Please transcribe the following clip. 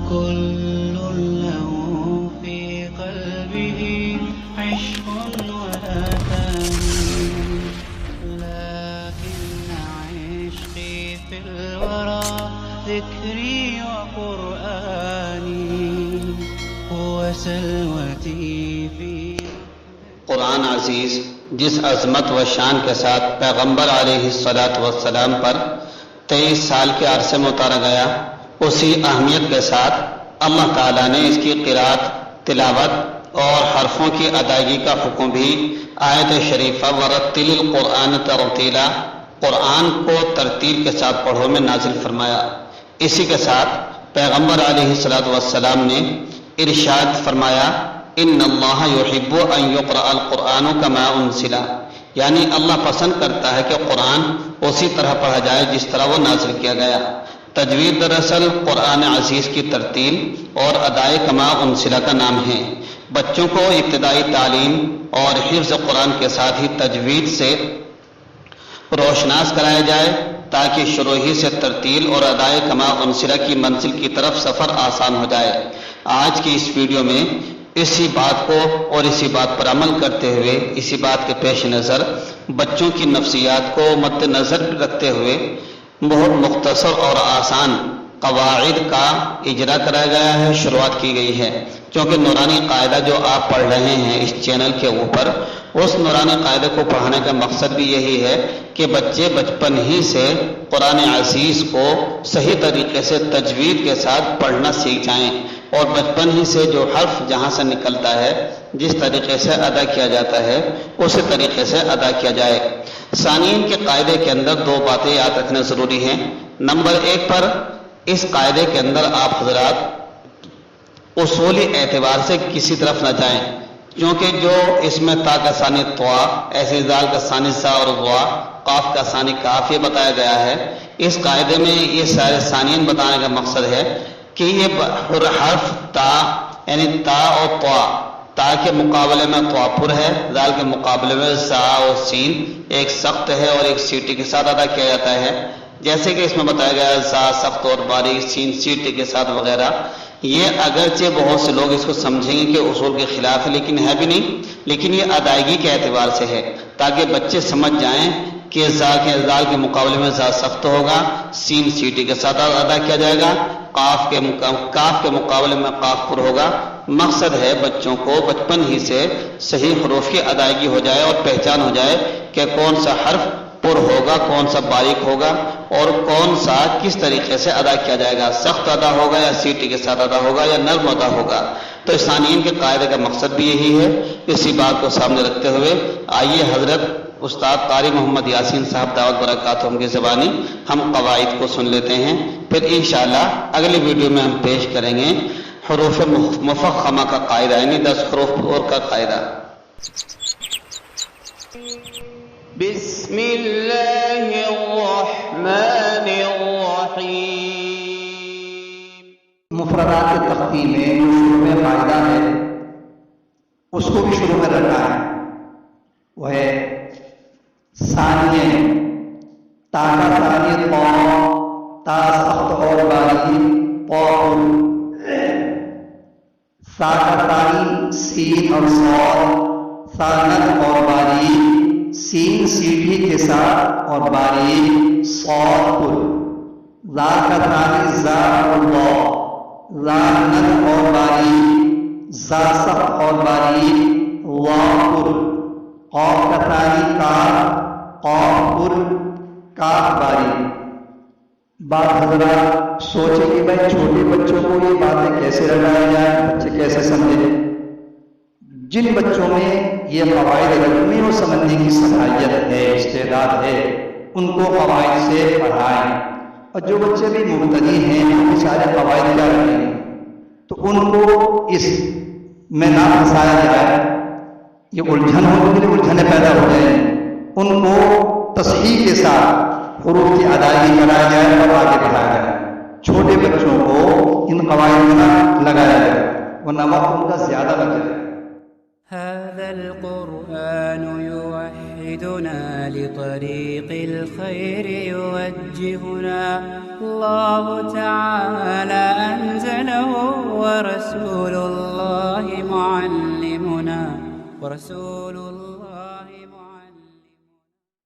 كل له في قلبه عشق ولا ثاني، لكن عشقي في الورى ذكري وقرآني هو سلوتي في قرآن عزیز جس عظمت و شان کے ساتھ پیغمبر علیہ الصلاۃ والسلام پر 23 سال کے عرصے میں اتارا گیا، اسی اہمیت کے ساتھ اللہ تعالیٰ نے اس کی قرات، تلاوت اور حرفوں کی ادائیگی کا حکم بھی آیت شریفہ ورتل القرآن ترتیلا، قرآن کو ترتیل کے ساتھ پڑھو میں نازل فرمایا۔ اسی کے ساتھ پیغمبر علیہ الصلاۃ والسلام نے ارشاد فرمایا ان اللہ یحب ان یقرأ القرآن کما انزل، یعنی اللہ پسند کرتا ہے کہ قرآن اسی طرح پڑھا جائے جس طرح وہ نازل کیا گیا۔ تجوید دراصل قرآن عزیز کی ترتیل اور ادائے کما انزل کا نام ہے۔ بچوں کو ابتدائی تعلیم اور حفظ قرآن کے ساتھ ہی تجوید سے روشناس کرایا جائے تاکہ شروع ہی سے ترتیل اور ادائے کما انزل کی منزل کی طرف سفر آسان ہو جائے۔ آج کی اس ویڈیو میں اسی بات کو اور اسی بات پر عمل کرتے ہوئے، اسی بات کے پیش نظر بچوں کی نفسیات کو مد نظر رکھتے ہوئے بہت مختصر اور آسان قواعد کا اجرا کرایا گیا ہے، شروعات کی گئی ہے۔ کیونکہ نورانی قاعدہ جو آپ پڑھ رہے ہیں اس چینل کے اوپر، اس نورانی قاعدے کو پڑھانے کا مقصد بھی یہی ہے کہ بچے بچپن ہی سے قرآن عزیز کو صحیح طریقے سے تجوید کے ساتھ پڑھنا سیکھ جائیں، اور بچپن ہی سے جو حرف جہاں سے نکلتا ہے جس طریقے سے ادا کیا جاتا ہے اسی طریقے سے ادا کیا جائے۔ ثانین کے قاعدے کے اندر 2 باتیں یاد رکھنا ضروری ہیں۔ نمبر 1 پر اس قاعدے کے اندر آپ حضرات اصولی اعتبار سے کسی طرف نہ جائیں، کیونکہ جو اس میں تا کا ثانی طوا، ایسے زال کا ثانی سا اور وا، قاف کا ثانی کاف یہ بتایا گیا ہے۔ اس قاعدے میں یہ سارے ثانین بتانے کا مقصد ہے کہ یہ حرف تا یعنی تا اور طوا، تا کے مقابلے میں طوا پر ہے، ذال کے مقابلے میں زا اور سین، ایک سخت ہے اور ایک سیٹی کے ساتھ ادا کیا جاتا ہے۔ جیسے کہ اس میں بتایا گیا ہے زا سخت اور باریک، سین سیٹی کے ساتھ وغیرہ۔ یہ اگرچہ بہت سے لوگ اس کو سمجھیں گے کہ اصول کے خلاف ہے، لیکن ہے بھی نہیں، لیکن یہ ادائیگی کے اعتبار سے ہے تاکہ بچے سمجھ جائیں کہ زال کے مقابلے میں زا سخت ہوگا، سین سیٹی کے ساتھ ادا کیا جائے گا، کاف کے مقابلے میں قاف پر ہوگا۔ مقصد ہے بچوں کو بچپن ہی سے صحیح حروف کی ادائیگی ہو جائے اور پہچان ہو جائے کہ کون سا حرف پر ہوگا، کون سا باریک ہوگا اور کون سا کس طریقے سے ادا کیا جائے گا، سخت ادا ہوگا یا سیٹی کے ساتھ ادا ہوگا یا نرم ادا ہوگا۔ تو ثانین کے قاعدے کا مقصد بھی یہی ہے۔ اسی بات کو سامنے رکھتے ہوئے آئیے حضرت استاد قاری محمد یاسین صاحب دعوت برکاتہم کی زبانی ہم قواعد کو سن لیتے ہیں، پھر انشاءاللہ اگلی ویڈیو میں ہم پیش کریں گے حروف مفخمہ کا قاعدہ، یعنی 10 حروف اور کا قاعدہ۔ بسم اللہ الرحمن الرحیم۔ مفردات کے تختی میں جو شروع میں قاعدہ ہے اس کو بھی شروع میں رکھا ہے، وہ ہے ثانیہ، تا کا ثانی طا، تا سخت اور باریک، طاء، سا کا ثانی سین اور صاد، سا نرم اور باریک، سین سیٹھی کے ساتھ اور باریک، صاد پر، زا کا ثانی زا اور ضا، زا نرم اور باریک، زا سخت اور باریک، وا پر، قاف کا ثانی کاف، قاف پر، کاف باریک۔ بعض حضرات سوچیں کہ بھائی چھوٹے بچوں کو یہ باتیں کیسے لگایا جائے، بچے کیسے سمجھیں۔ جن بچوں میں یہ قواعد رکھنے اور سمجھنے کی صلاحیت ہے، استعداد ہے، ان کو قواعد سے پڑھائیں، اور جو بچے بھی مبتدی ہیں وہ سارے قواعد کیا رکھیں گے تو ان کو اس میں نہ پھنسایا جائے، یہ الجھن ہونے کے لیے الجھنیں پیدا ہو جائیں، ان کو تصحیح کے ساتھ حروف کی ادائیگی کرایا جائے اور آگے بڑھایا جائے۔ چھوٹے بچوں کو ان قواعد میں نہ لگایا جائے ورنہ وقت ان کا زیادہ بچ جائے۔ هذا القرآن يوحدنا لطريق الخير يوجهنا، الله تعالى أنزله ورسول الله معلمنا ورسول الله